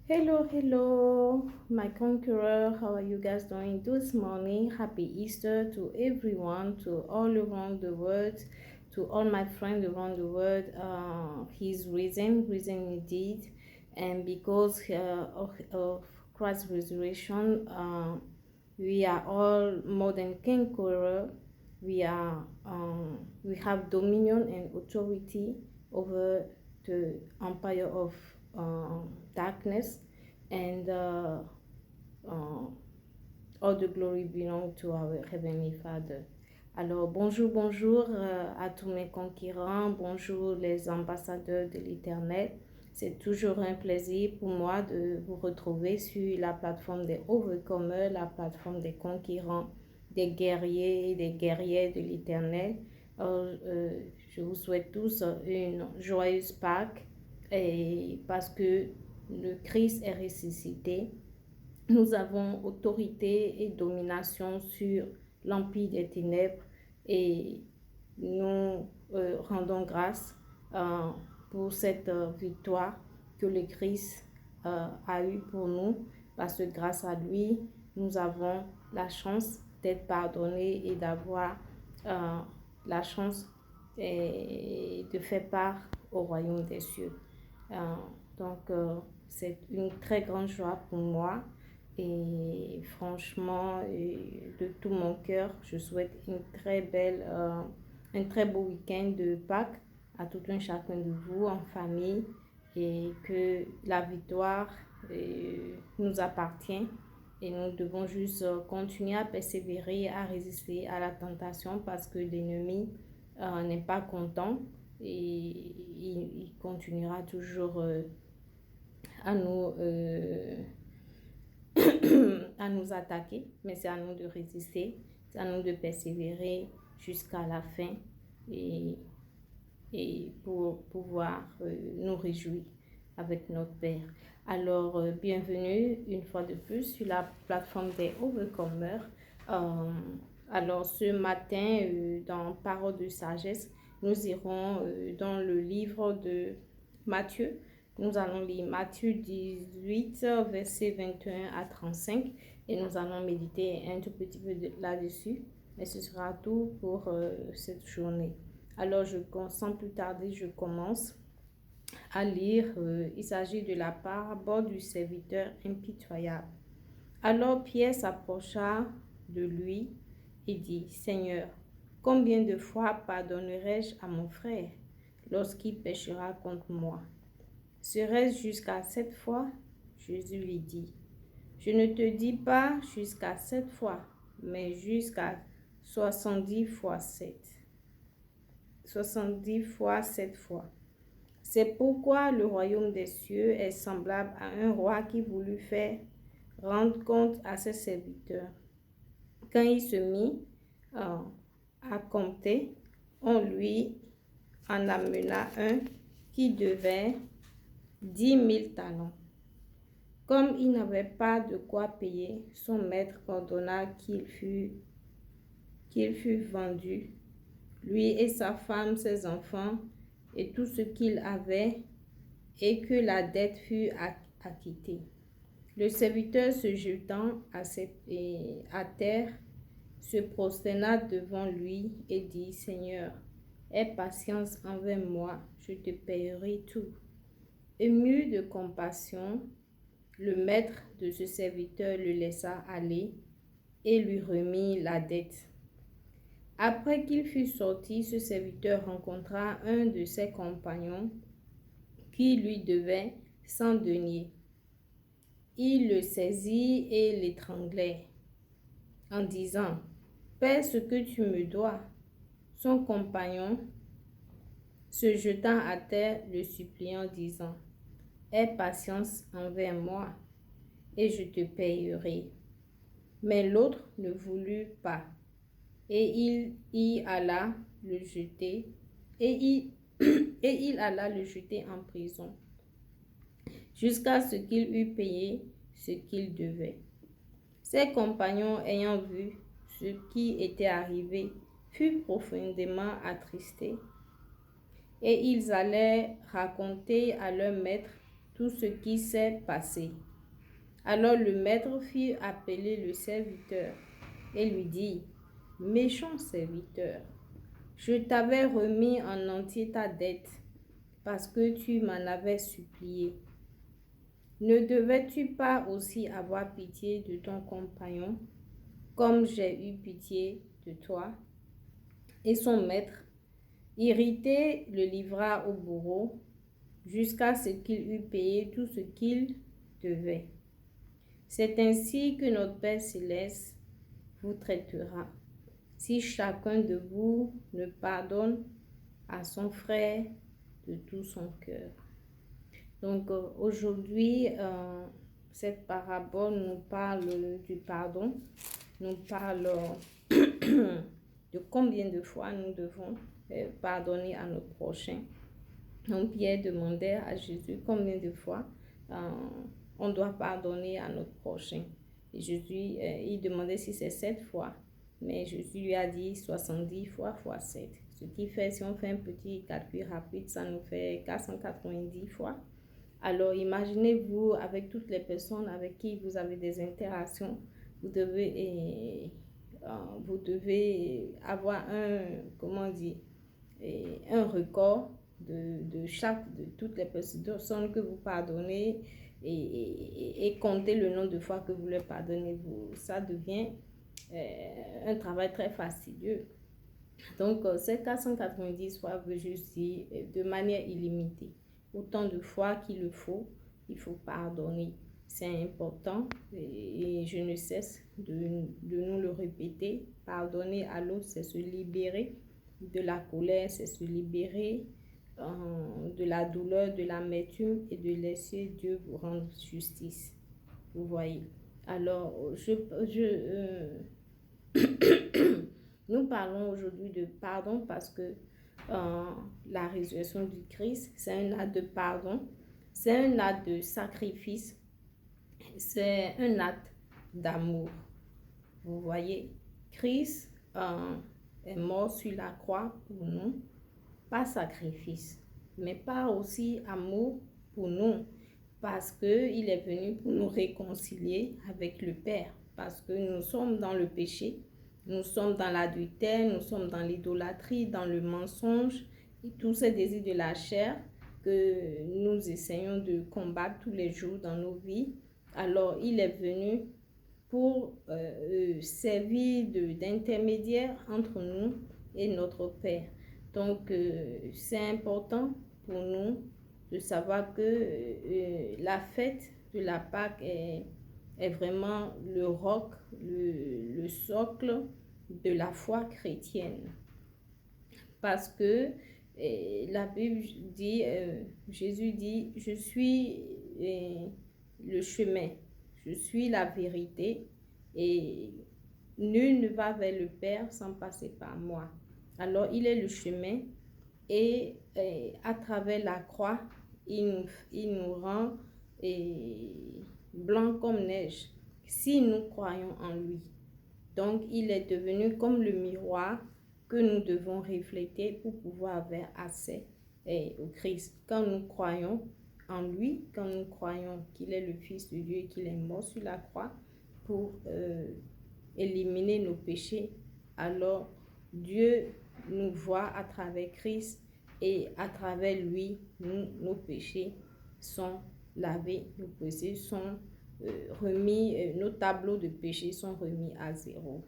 Hello, my conqueror. How are you guys doing this morning? Happy Easter to everyone, to all around the world, to all my friends around the world. He's risen indeed, and because of Christ's resurrection, we are all more than conqueror. We have dominion and authority over the empire of darkness, and uh, all the glory belong to our Heavenly Father. Alors, bonjour à tous mes conquérants, bonjour les ambassadeurs de l'Éternel. C'est toujours un plaisir pour moi de vous retrouver sur la plateforme des Overcomers, la plateforme des conquérants, des guerriers et des guerrières de l'Éternel. Je vous souhaite tous une joyeuse Pâques, et parce que le Christ est ressuscité, nous avons autorité et domination sur l'empire des ténèbres, et nous rendons grâce euh, pour cette victoire que le Christ a eue pour nous, parce que grâce à lui, nous avons la chance d'être pardonnés et d'avoir euh, la chance de faire part au royaume des cieux. Euh, c'est une très grande joie pour moi, et franchement, de tout mon cœur, je souhaite un très beau week-end de Pâques à tout un chacun de vous en famille, et que la victoire nous appartient, et nous devons juste continuer à persévérer, à résister à la tentation, parce que l'ennemi n'est pas content, et il continuera toujours à nous à nous attaquer, mais c'est à nous de résister, c'est à nous de persévérer jusqu'à la fin, et, et pour pouvoir nous réjouir avec notre Père. Alors, bienvenue une fois de plus sur la plateforme des Overcomers. Euh, alors, ce matin, dans Parole de sagesse, nous irons dans le livre de Matthieu. Nous allons lire Matthieu 18, versets 21 à 35, et nous allons méditer un tout petit peu là-dessus, mais ce sera tout pour cette journée. Alors, sans plus tarder, je commence à lire. Il s'agit de la parabole du serviteur impitoyable. Alors Pierre s'approcha de lui et dit: Seigneur, combien de fois pardonnerai-je à mon frère lorsqu'il péchera contre moi? Serait-ce jusqu'à 7 fois? Jésus lui dit: Je ne te dis pas jusqu'à 7 fois, mais jusqu'à 70 fois 7. 70 fois 7 fois. C'est pourquoi le royaume des cieux est semblable à un roi qui voulut faire rendre compte à ses serviteurs. Quand il se mit à compter, on lui en amena un qui devait 10 000 talents. Comme il n'avait pas de quoi payer, son maître ordonna qu'il fût vendu, lui et sa femme, ses enfants et tout ce qu'il avait, et que la dette fût acquittée. Le serviteur, se jetant à terre, se prosterna devant lui et dit: Seigneur, aie patience envers moi, je te payerai tout. Ému de compassion, le maître de ce serviteur le laissa aller et lui remit la dette. Après qu'il fut sorti, ce serviteur rencontra un de ses compagnons qui lui devait 100 deniers. Il le saisit et l'étranglait en disant: Paie ce que tu me dois. Son compagnon, se jetant à terre, le suppliant, disant: Aie patience envers moi, et je te payerai. Mais l'autre ne voulut pas, et il alla le jeter, et il alla le jeter en prison, jusqu'à ce qu'il eût payé ce qu'il devait. Ses compagnons, ayant vu ce qui était arrivé, furent profondément attristés, et ils allaient raconter à leur maître tout ce qui s'est passé. Alors le maître fit appeler le serviteur et lui dit, « Méchant serviteur, je t'avais remis en entier ta dette parce que tu m'en avais supplié. Ne devais-tu pas aussi avoir pitié de ton compagnon, comme j'ai eu pitié de toi? » Et son maître, irrité, le livra au bourreau jusqu'à ce qu'il eût payé tout ce qu'il devait. C'est ainsi que notre Père céleste vous traitera, si chacun de vous ne pardonne à son frère de tout son cœur. Donc aujourd'hui, cette parabole nous parle du pardon, nous parle de combien de fois nous devons pardonner à notre prochain. Donc Pierre demandait à Jésus combien de fois on doit pardonner à notre prochain. Et Jésus, il demandait si c'est 7 fois, mais Jésus lui a dit 70 fois fois 7. Ce qui fait, si on fait un petit calcul rapide, ça nous fait 490 fois. Alors imaginez-vous avec toutes les personnes avec qui vous avez des interactions, vous devez avoir un record de toutes les personnes que vous pardonnez et compter le nombre de fois que vous leur pardonnez. Ça devient un travail très fastidieux. Donc, ces 490 fois veut juste dire de manière illimitée. Autant de fois qu'il le faut, il faut pardonner. C'est important et je ne cesse de nous le répéter. Pardonner à l'autre, c'est se libérer de la colère, c'est se libérer de la douleur, de l'amertume et de laisser Dieu vous rendre justice. Vous voyez. Alors, nous parlons aujourd'hui de pardon parce que la résurrection du Christ, c'est un acte de pardon, c'est un acte de sacrifice, c'est un acte d'amour. Vous voyez, Christ est mort sur la croix pour nous, pas sacrifice, mais pas aussi amour pour nous, parce qu'il est venu pour nous réconcilier avec le Père, parce que nous sommes dans le péché. Nous sommes dans l'adultère, nous sommes dans l'idolâtrie, dans le mensonge et tous ces désirs de la chair que nous essayons de combattre tous les jours dans nos vies. Alors, il est venu pour servir d'intermédiaire entre nous et notre Père. Donc, c'est important pour nous de savoir que la fête de la Pâque est vraiment le roc, le socle de la foi chrétienne. Parce que la Bible dit, Jésus dit, je suis le chemin, je suis la vérité et nul ne va vers le Père sans passer par moi. Alors, il est le chemin et à travers la croix, il nous rend blanc comme neige si nous croyons en lui. Donc, il est devenu comme le miroir que nous devons refléter pour pouvoir avoir accès au Christ. Quand nous croyons en lui, quand nous croyons qu'il est le Fils de Dieu et qu'il est mort sur la croix pour éliminer nos péchés, alors Dieu nous voit à travers Christ et à travers lui, nos péchés sont lavés, nos péchés sont remis, nos tableaux de péché sont remis à zéro.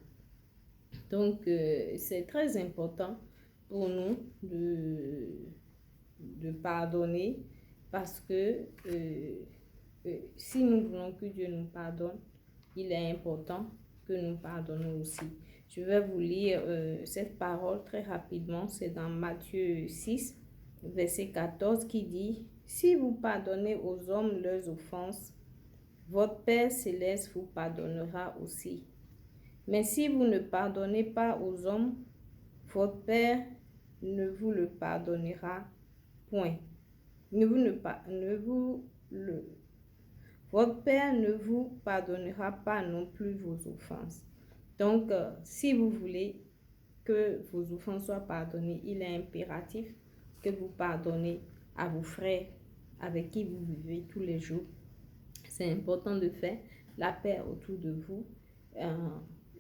Donc, c'est très important pour nous de pardonner parce que si nous voulons que Dieu nous pardonne, il est important que nous pardonnons aussi. Je vais vous lire cette parole très rapidement. C'est dans Matthieu 6, verset 14 qui dit « Si vous pardonnez aux hommes leurs offenses, votre Père céleste vous pardonnera aussi. Mais si vous ne pardonnez pas aux hommes, votre Père ne vous le pardonnera point. Votre Père ne vous pardonnera pas non plus vos offenses. » Donc, si vous voulez que vos offenses soient pardonnées, il est impératif que vous pardonnez à vos frères avec qui vous vivez tous les jours. C'est important de faire la paix autour de vous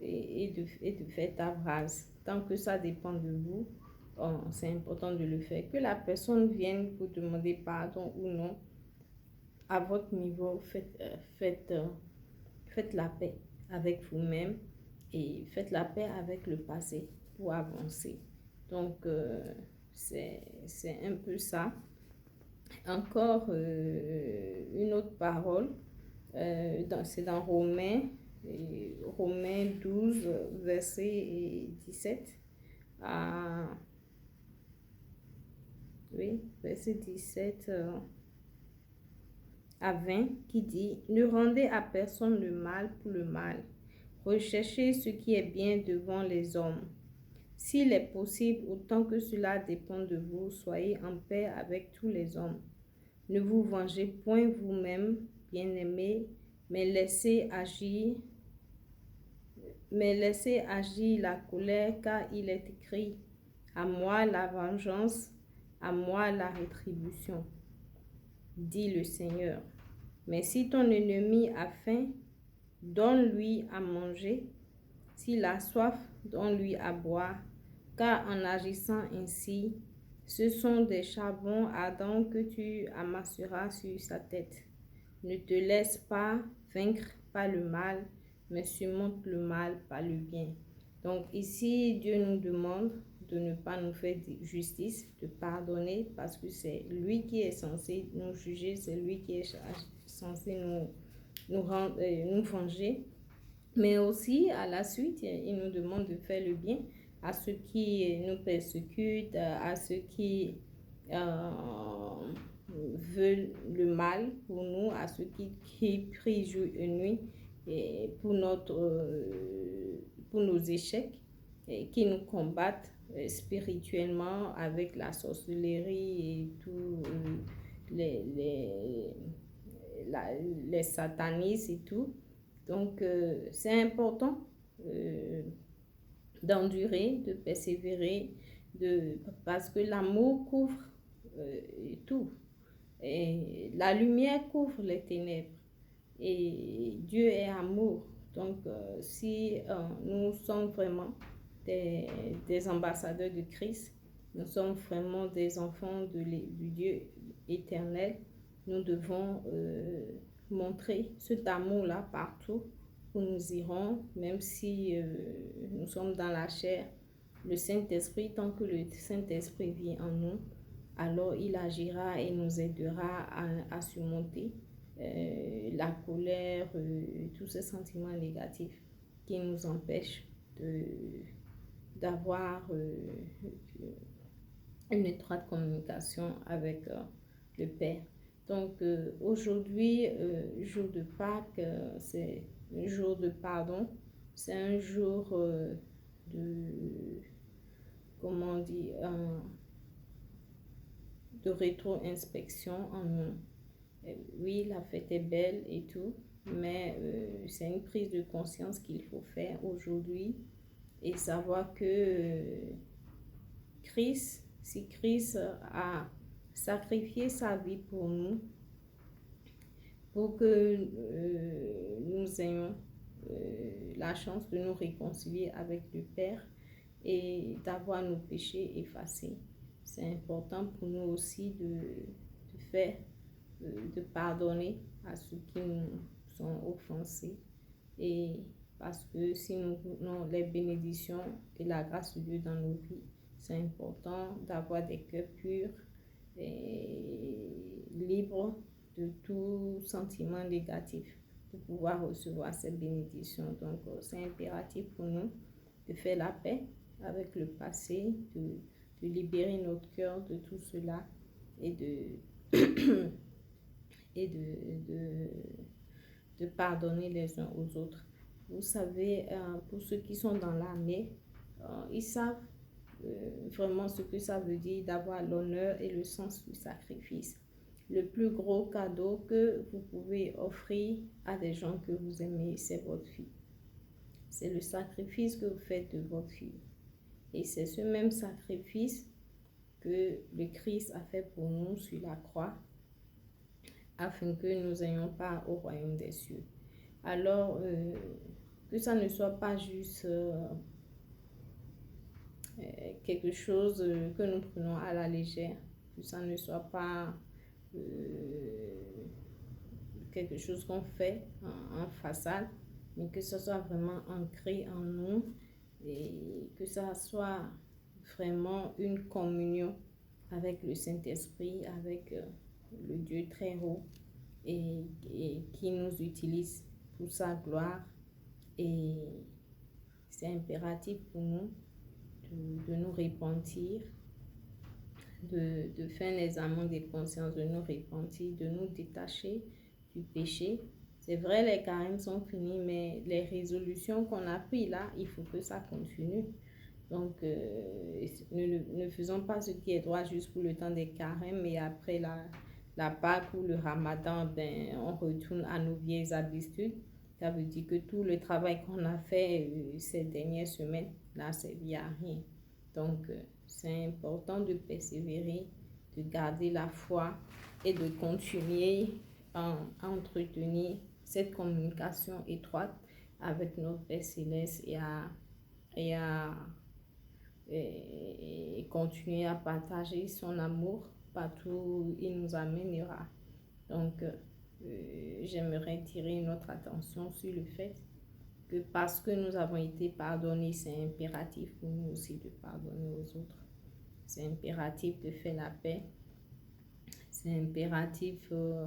et de faire table rase. Tant que ça dépend de vous, c'est important de le faire. Que la personne vienne vous demander pardon ou non, à votre niveau, faites la paix avec vous-même et faites la paix avec le passé pour avancer. Donc, c'est un peu ça. Encore une autre parole, c'est dans Romains 12, verset 17 à... Oui, verset 17 à 20 qui dit « Ne rendez à personne le mal pour le mal. Recherchez ce qui est bien devant les hommes. S'il est possible, autant que cela dépend de vous, soyez en paix avec tous les hommes. Ne vous vengez point vous-même, bien-aimés, mais laissez agir la colère, car il est écrit « À moi la vengeance, à moi la rétribution, dit le Seigneur. Mais si ton ennemi a faim, donne-lui à manger. S'il a soif, donne-lui à boire. Car en agissant ainsi, ce sont des charbons ardents que tu amasseras sur sa tête. Ne te laisse pas vaincre par le mal, mais surmonte le mal par le bien. » Donc ici, Dieu nous demande de ne pas nous faire justice, de pardonner, parce que c'est lui qui est censé nous juger, c'est lui qui est censé nous venger. Mais aussi, à la suite, il nous demande de faire le bien à ceux qui nous persécutent, à ceux qui veulent le mal pour nous, à ceux qui prient jour et nuit et pour nos échecs, et qui nous combattent spirituellement avec la sorcellerie et tout, les satanismes et tout. Donc, c'est important d'endurer, de persévérer, parce que l'amour couvre tout. Et la lumière couvre les ténèbres. Et Dieu est amour. Donc, si nous sommes vraiment des ambassadeurs de Christ, nous sommes vraiment des enfants du Dieu éternel, nous devons montrer cet amour-là partout où nous irons, même si nous sommes dans la chair. Le Saint-Esprit, tant que le Saint-Esprit vit en nous, alors il agira et nous aidera à surmonter la colère, tous ces sentiments négatifs qui nous empêchent d'avoir une étroite communication avec le Père. Donc aujourd'hui, jour de Pâques, c'est un jour de pardon, c'est un jour comment on dit, de rétro-inspection en nous. Oui, la fête est belle et tout, mais c'est une prise de conscience qu'il faut faire aujourd'hui et savoir que si Christ a sacrifié sa vie pour nous, pour que nous ayons la chance de nous réconcilier avec le Père et d'avoir nos péchés effacés. C'est important pour nous aussi de pardonner à ceux qui nous sont offensés. Et parce que si nous voulons les bénédictions et la grâce de Dieu dans nos vies, c'est important d'avoir des cœurs purs et libres de tout sentiment négatif pour pouvoir recevoir ces bénédictions. Donc, c'est impératif pour nous de faire la paix avec le passé, de libérer notre cœur de tout cela et de pardonner les uns aux autres. Vous savez, pour ceux qui sont dans l'armée, ils savent vraiment ce que ça veut dire d'avoir l'honneur et le sens du sacrifice. Le plus gros cadeau que vous pouvez offrir à des gens que vous aimez, c'est votre fille. C'est le sacrifice que vous faites de votre fille. Et c'est ce même sacrifice que le Christ a fait pour nous sur la croix. afin que nous ayons part au royaume des cieux. Alors, que ça ne soit pas juste quelque chose que nous prenons à la légère, que ça ne soit pas quelque chose qu'on fait en façade, mais que ce soit vraiment ancré en nous et que ça soit vraiment une communion avec le Saint-Esprit, avec le Dieu très haut et qui nous utilise pour sa gloire. Et c'est impératif pour nous de nous repentir, de faire un examen des consciences, de nous repentir, de nous détacher du péché. C'est vrai, les carêmes sont finis, mais les résolutions qu'on a prises là, il faut que ça continue. Donc, ne faisons pas ce qui est droit juste pour le temps des carêmes, et après la Pâque ou le Ramadan, ben, on retourne à nos vieilles habitudes. Ça veut dire que tout le travail qu'on a fait ces dernières semaines n'a servi à rien. Donc, c'est important de persévérer, de garder la foi et de continuer à entretenir cette communication étroite avec notre Père Céleste et continuer à partager son amour partout où il nous amènera. Donc, j'aimerais tirer notre attention sur le fait que parce que nous avons été pardonnés, c'est impératif pour nous aussi de pardonner aux autres. C'est impératif de faire la paix. C'est impératif de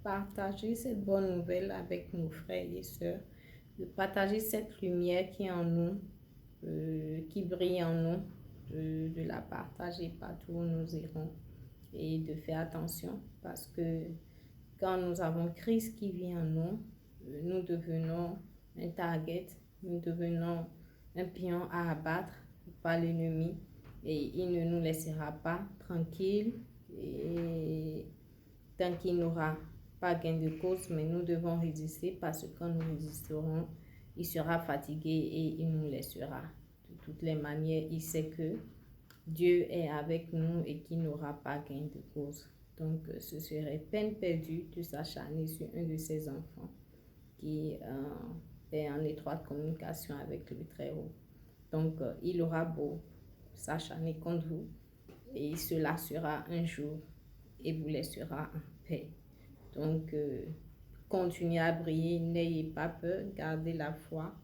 partager cette bonne nouvelle avec nos frères et sœurs, de partager cette lumière qui est en nous, qui brille en nous, de la partager partout où nous irons et de faire attention parce que quand nous avons Christ qui vit en nous, nous devenons un target, nous devenons un pion à abattre par l'ennemi et il ne nous laissera pas tranquilles et tant qu'il n'aura pas gain de cause, mais nous devons résister parce que quand nous résisterons, il sera fatigué et il nous laissera. De toutes les manières, il sait que Dieu est avec nous et qu'il n'aura pas gain de cause. Donc, ce serait peine perdue de s'acharner sur un de ses enfants qui est en étroite communication avec le Très-Haut. Donc, il aura beau s'acharner contre vous et il se lassera un jour et vous laissera en paix. Donc, continuez à briller, n'ayez pas peur, gardez la foi,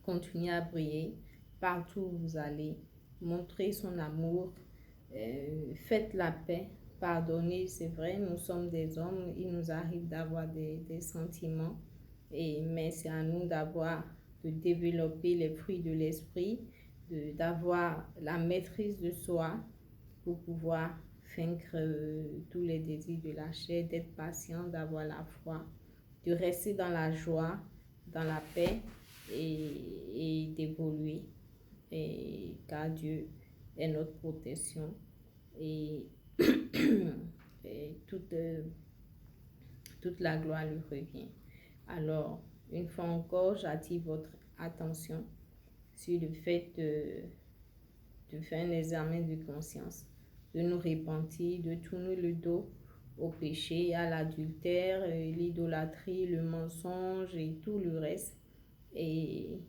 continuez à briller partout où vous allez, montrez son amour, faites la paix, pardonnez, c'est vrai, nous sommes des hommes, il nous arrive d'avoir des sentiments, mais c'est à nous de développer les fruits de l'esprit, d'avoir la maîtrise de soi pour pouvoir vaincre tous les désirs de la chair, d'être patient, d'avoir la foi, de rester dans la joie, dans la paix et d'évoluer. Car Dieu est notre protection et, et toute la gloire lui revient. Alors, une fois encore, j'attire votre attention sur le fait de faire un examen de conscience, de nous repentir, de tourner le dos au péché, à l'adultère, l'idolâtrie, le mensonge et tout le reste, et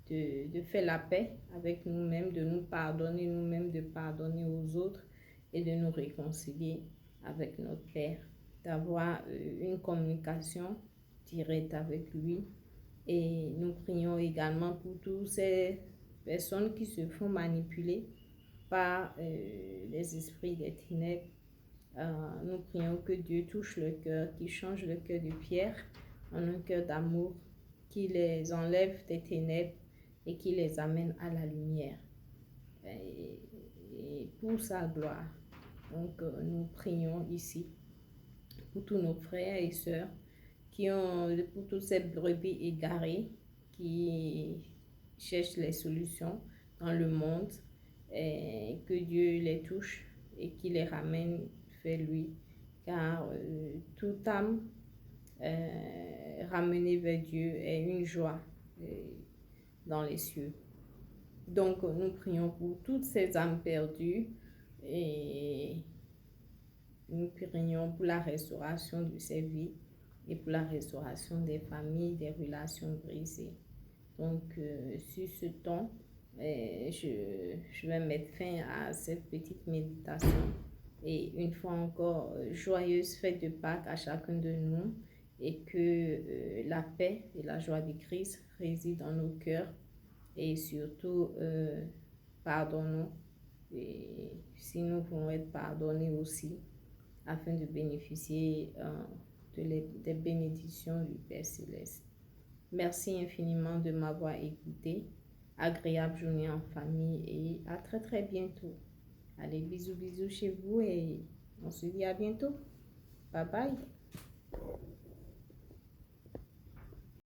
de faire la paix avec nous-mêmes, de nous pardonner nous-mêmes, de pardonner aux autres et de nous réconcilier avec notre Père, d'avoir une communication directe avec lui. Et nous prions également pour toutes ces personnes qui se font manipuler par les esprits des ténèbres. Nous prions que Dieu touche le cœur, qu'il change le cœur de pierre en un cœur d'amour, qu'il les enlève des ténèbres et qu'il les amène à la lumière et pour sa gloire. Donc nous prions ici pour tous nos frères et sœurs pour toutes ces brebis égarées qui cherchent les solutions dans le monde, et que Dieu les touche et qu'il les ramène vers lui, car toute âme ramenée vers Dieu est une joie dans les cieux. Donc nous prions pour toutes ces âmes perdues et nous prions pour la restauration de ces vies et pour la restauration des familles, des relations brisées. Donc, sur ce ton, je vais mettre fin à cette petite méditation. Et une fois encore, joyeuse fête de Pâques à chacun de nous et que la paix et la joie de Christ résident dans nos cœurs et surtout, pardonnons et si nous voulons être pardonnés aussi afin de bénéficier des bénédictions du Père Céleste. Merci infiniment de m'avoir écouté. Agréable journée en famille et à très très bientôt. Allez, bisous bisous chez vous et on se dit à bientôt. Bye bye.